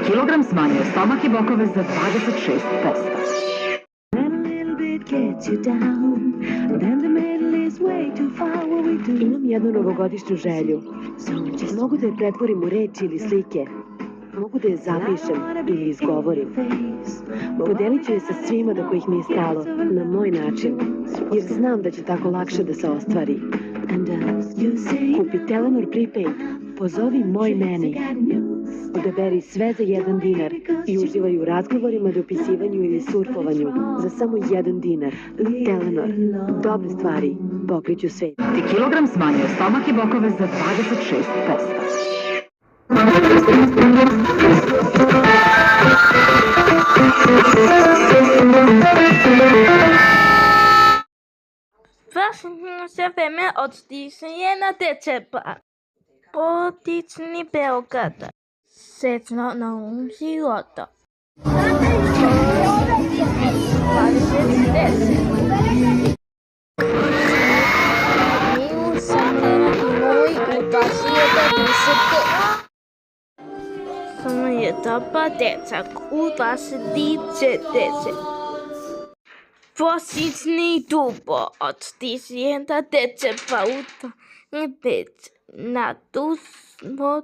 Kilogram smanjio stomak i bokove za 26%. Imam jednu novogodišnju želju. Mogu da je pretvorim u reči ili slike. Mogu da je zapišem ili izgovorim. Podelit ću je sa svima do kojih mi je stalo, na moj način, jer znam da će tako lakše da se ostvari. Kupi Telenor Prepaid, pozovi Moj meni, odaberi sve za $1 i uživaj u razgovorima, dopisivanju ili surfovanju za samo $1. Telenor, dobre stvari pokriću svet. Kilogram smanjio stomak i bokove za 26%. Vaša vreme odstižnje na decembra. Porodični Beograda. Srećno na života. 2010. Mi sam moj u 2010. Samo je dobar dečak u 2010. Prosječni dubo od 10. decembra u 2005 na tu smo